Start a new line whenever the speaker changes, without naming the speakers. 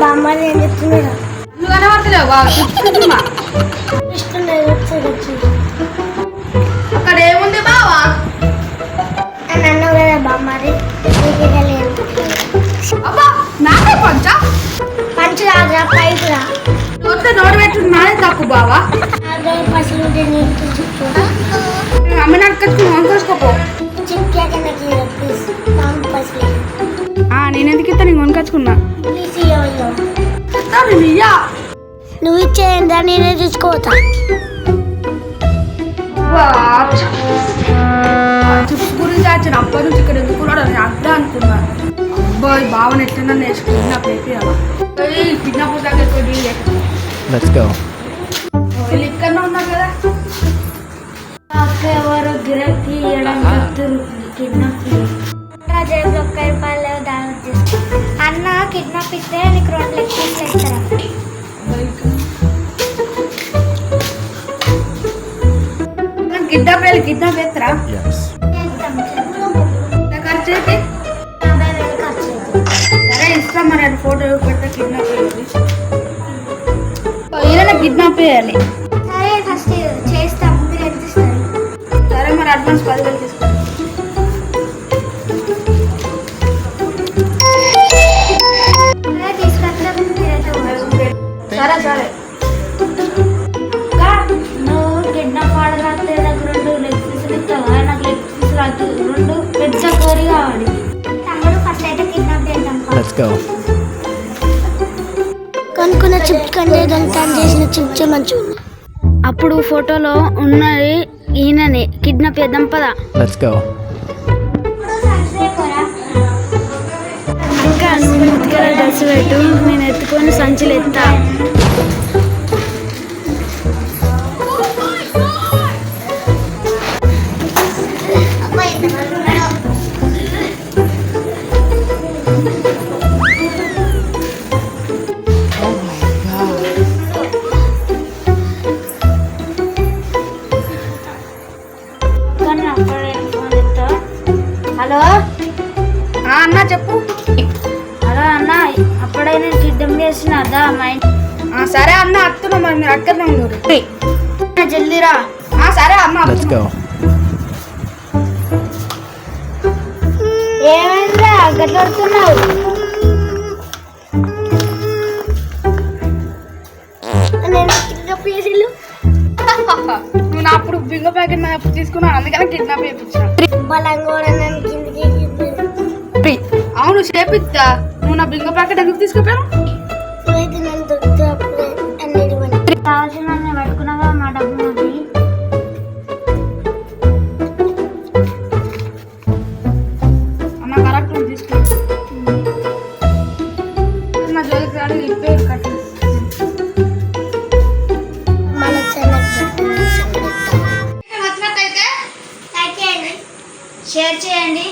బామ్మని ఏం చెప్తున్నాడు?
నువ్వు కనబడతలేవు అక్కడ ఏముంది బావా?
నన్ను కదా బామ్మది
అబ్బా నాకే పంచా
పంచు రాదురా పైపురా
నోటు పెట్టుడు నాదే తప్పు బావా.
పసులు
అమ్మ నాకు కొనుకొచ్చుకోపో. నేను ఎందుకు ఇస్తా నేను కొనుకొచ్చుకున్నా.
నువ్వు ఇచ్చేదా నేనే చూసుకోవతా.
చిప్స్ గురించి వచ్చిన అప్పటి నుంచి ఇక్కడ ఎందుకు అర్థం అనుకున్నా. అబ్బాయి బావని ఎట్లన్నా నేర్చుకుని నా పేపీ కిడ్నాప్ దగ్గర వీళ్ళు ఇక్కడనే ఉన్నారు కదా.
ఎవరు గిరకి కిడ్నాప్ జేబులో రూపాయలు దాని అన్న కిడ్నాప్ ఇస్తే నీకు 2 లెగ్ పీస్లు ఇస్తారా?
కిడ్నాప్ చేస్తారా? ఖర్చు అయితే సరే ఇస్తాం మరి. అది ఫోటో పెడితే కిడ్నాప్ ఏదైనా కిడ్నాప్ చేయాలి.
సరే ఫస్ట్ చేస్తాం. మీరు ఎంత ఇస్తారు?
సరే మరి అడ్వాన్స్ 10,000 తీసుకోండి. సరే సరే
నువ్వు కిడ్నాప్ ఆడరాస్తే నాకు 2 లెగ్ పీసులు ఇస్తావా? నాకు లెగ్ పీసులు రాదు, 2 పెద్ద కోరి కావాలి. తమ్ముడు ఫస్ట్ అయితే కిడ్నాప్ చేద్దాం. కొనుక్కున్న చిప్ కంటే దాన్ని చేసిన చిప్చే మంచిగా.
అప్పుడు ఫోటోలో ఉన్నది ఈయననే. కిడ్నాప్ చేద్దాం పదా. ఇంకా స్మృతిగా డ్రెస్ పెట్టు, నేను ఎత్తుకొని సంచులు ఎత్తా. హలో
అన్న చెప్పు.
హలో అన్న, అప్పుడే నేను సిద్ధం చేసిన అదా మా
సరే అన్న అత్తున్నా మరి మీరు అక్కడనే ఉన్నారు.
జల్దీరా.
సరే అన్న.
ఏమైందిరా గట్లడుతున్నావు?
నువ్వు నా అప్పుడు బింగ ప్యాకెట్ నా అప్పుడు తీసుకున్నాను, అందుకని కిడ్నాప్ చేయించిన. అవును చేపిస్తా. నువ్వు నా బింగ ప్యాకెట్ ఎందుకు తీసుకుపోయాను?
కావాల్సిన పట్టుకున్నావా మా డబ్బు?
అన్న కరెక్ట్ తీసుకో. నా జోలికి రాడు ఇప్పే కట్టి.
షేర్ చేయండి.